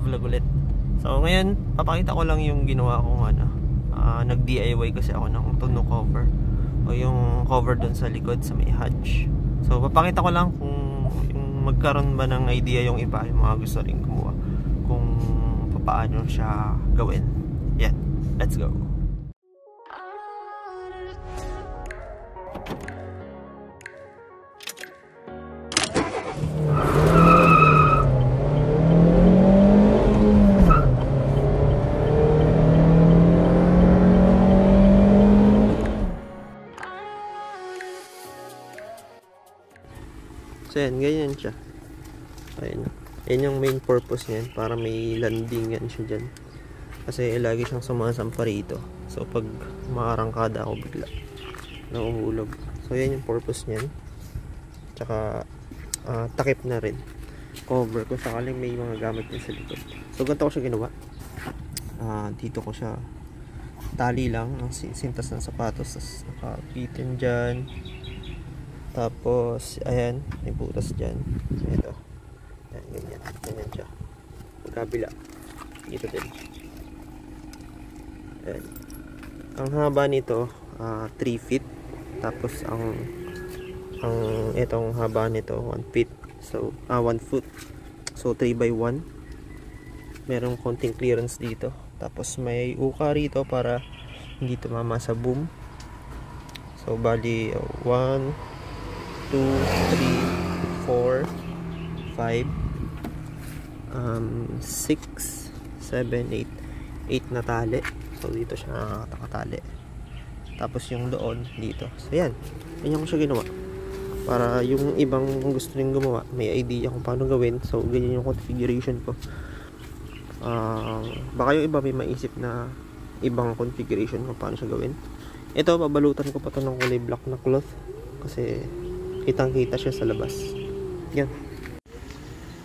vlog ulit. So ngayon, papakita ko lang yung ginawa kong nag-DIY kasi ako ng tonneau cover o yung cover dun sa likod sa may hatch. So papakita ko lang kung yung magkaroon ba ng idea yung iba, yung mga gusto rin gumawa, kung paano siya gawin. Yan, let's go. So yan, ganyan siya. Ayun. Yan yung main purpose niyan, para may landingan siya dyan. Kasi lagi siyang sumasampa rito. So pag maarangkada ako bigla, nauhulog. So yan yung purpose niyan. Tsaka takip na rin. Cover kung sakaling may mga gamit din sa likod. So ganito ko siya ginawa. Dito ko siya tali lang ang sintas ng sapatos, tapos nakabitin dyan. Tapos, ayan, may butas dyan. Ito. Ayan, ganyan. Ganyan siya. Magkabila. Dito din. Ayan. Ang haba nito, 3 feet. Tapos, itong haba nito, 1 feet. So, 1 foot. So, 3 by 1. Merong konting clearance dito. Tapos, may uka rito para hindi tumama sa boom. So, bali, 1, 2, 3, 4, 5, 6, 7, 8 na tali. So dito siya nakatali. Tapos yung doon dito. So yan, ganyan ko siya ginawa para yung ibang gusto rin gumawa may idea kung paano gawin. So ganyan yung configuration ko. Baka yung iba may maisip na ibang configuration kung paano siya gawin. Ito, babalutan ko pa to ng kulay black na cloth kasi kitang kita siya sa labas. Yan.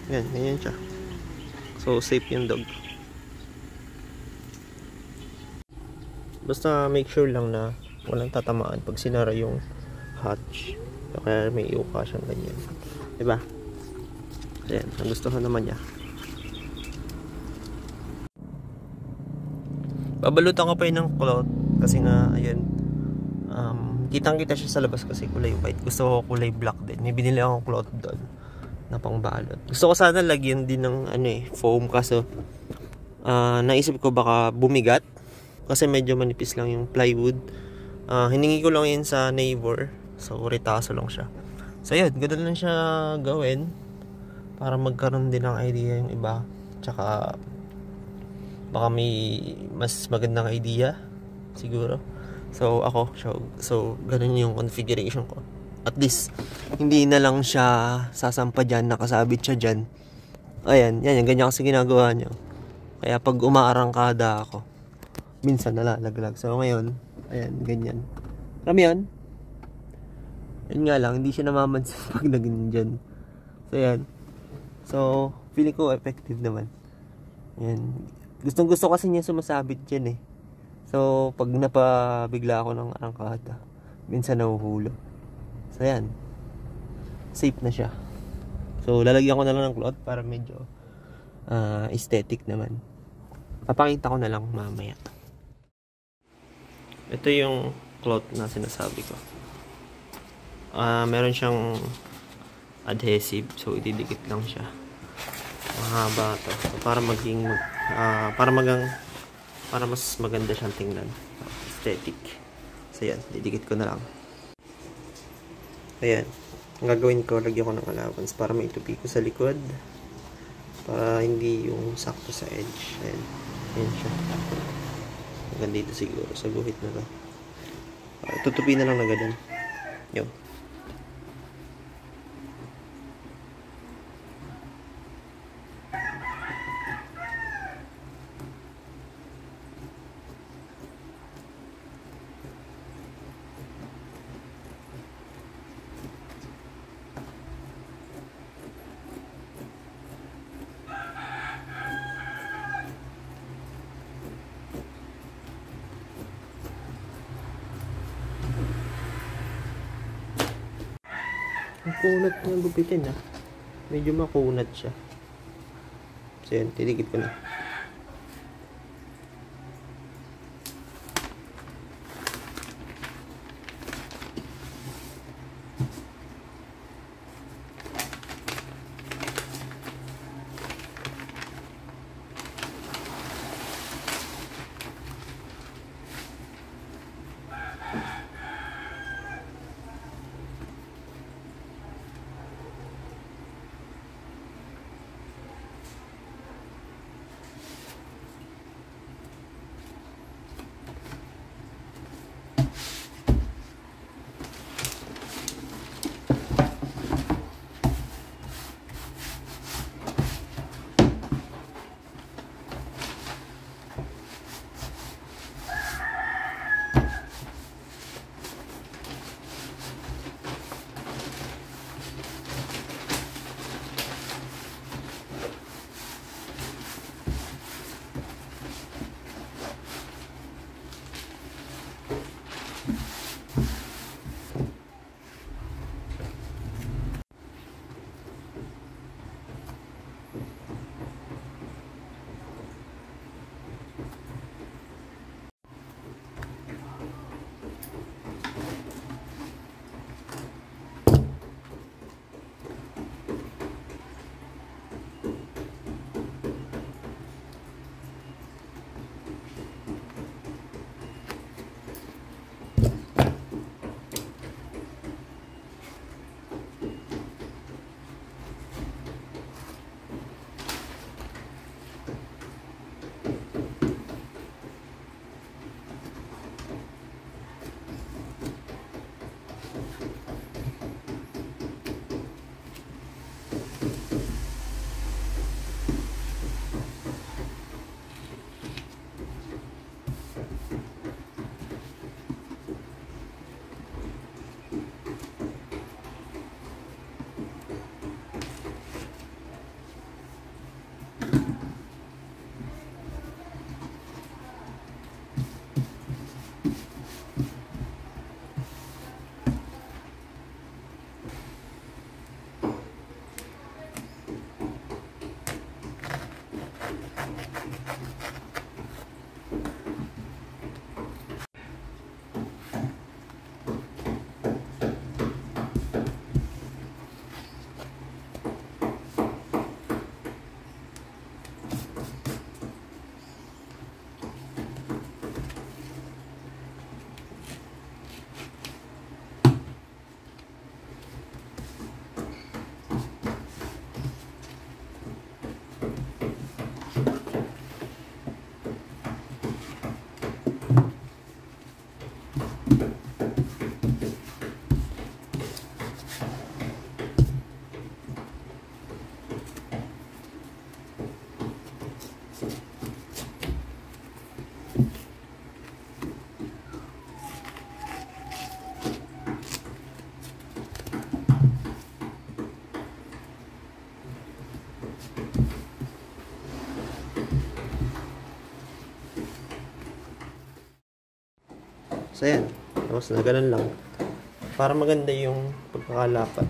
Yan, ganyan siya. So safe yung dog. Basta make sure lang na walang tatamaan pag sinara yung hatch. So, kaya may iuka siyang ganyan, diba? Ayan, nagustuhan naman niya. Babalutan ko pa yun ng cloth kasi nga, ayan, kitang kita siya sa labas kasi kulay white. Gusto ko kulay black din. May binili akong cloth doon na pangbalot. Gusto ko sana lagyan din ng foam, kaso naisip ko baka bumigat kasi medyo manipis lang yung plywood. Hiningi ko lang yun sa neighbor, so ritaso lang siya. So yun, ganun lang siya gawin para magkaroon din ng idea yung iba. Tsaka baka may mas magandang idea siguro. So ako, so ganun yung configuration ko. At least hindi na lang siya sasampa dyan, nakasabit siya dyan. Ayan, yan, ganyan kasi ginagawa niyo. Kaya pag umaarangkada ako, minsan nalalaglag. So ngayon, ayan, ganyan. Alam yan? Yan nga lang, hindi siya namamansin pag naging dyan. So ayan. So, feeling ko effective naman. Ayan. Gustong gusto kasi niya sumasabit dyan eh. So, pag napabigla ako ng arangkada, minsan nahuhulog. So, yan. Safe na siya. So, lalagyan ko na lang ng cloth para medyo aesthetic naman. Papakita ko na lang mamaya. Ito yung cloth na sinasabi ko. Meron siyang adhesive. So, ididikit lang siya. Mahaba to. So, para mas maganda siyang tingnan. Aesthetic. So yan, didikit ko na lang. Ayan. Ang gagawin ko, lagyan ko ng allowance para may tupi ko sa likod. Para hindi yung sakto sa edge. Ayan. Ayan siya. Hanggang dito siguro. Sa guhit na to. Tutupi na lang na ganun. Yun. Ang kunat niya gupitin ah. Medyo makunat siya. So yan, titikit ko na. So yan, tapos na ganun lang. Para maganda yung pagkakalapat.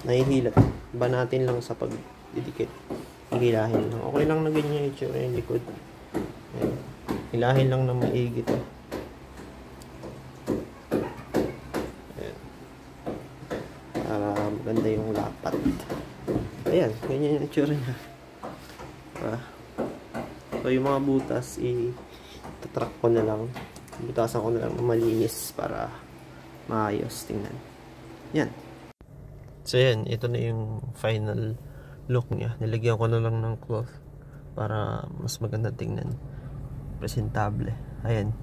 Nahihilat. Ba natin lang sa pagdidikit. Hilahin lang. Okay lang na ganyan yung itsura yung likod. Ayan. Hilahin lang na maigi to. Ayan. Para maganda yung lapat. Ayan, ganyan yung itsura niya. So yung mga butas, i-track ko na lang. Butasan ko na lang malinis para maayos tingnan. Yan. So yan, ito na yung final look niya. Nilagyan ko na lang ng cloth para mas maganda tingnan. Presentable. Ayan.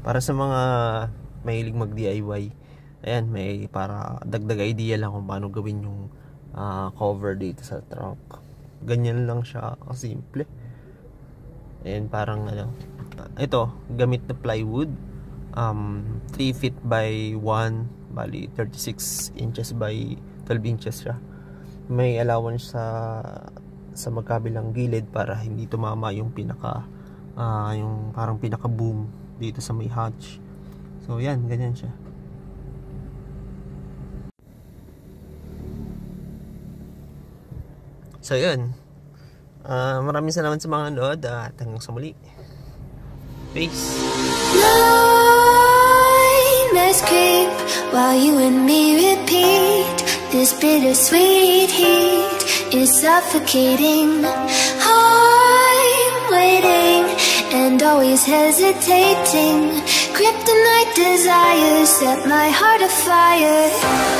Para sa mga mahilig mag-DIY, ayan, may para dagdag idea lang kung paano gawin yung cover dito sa trunk. Ganyan lang siya kasimple. Ayan, parang ano, ito, gamit na plywood, 3 feet by 1, bali 36 inches by 12 inches siya. May allowance sa magkabilang gilid para hindi tumama yung yung parang pinaka boom dito sa may hatch. So yan, ganyan siya. So yan, Maraming salamat sa mga nanood at hanggang sa muli. Peace. Nightmares creep while you and me repeat. This bittersweet heat is suffocating. I'm waiting and always hesitating. Kryptonite desires set my heart afire.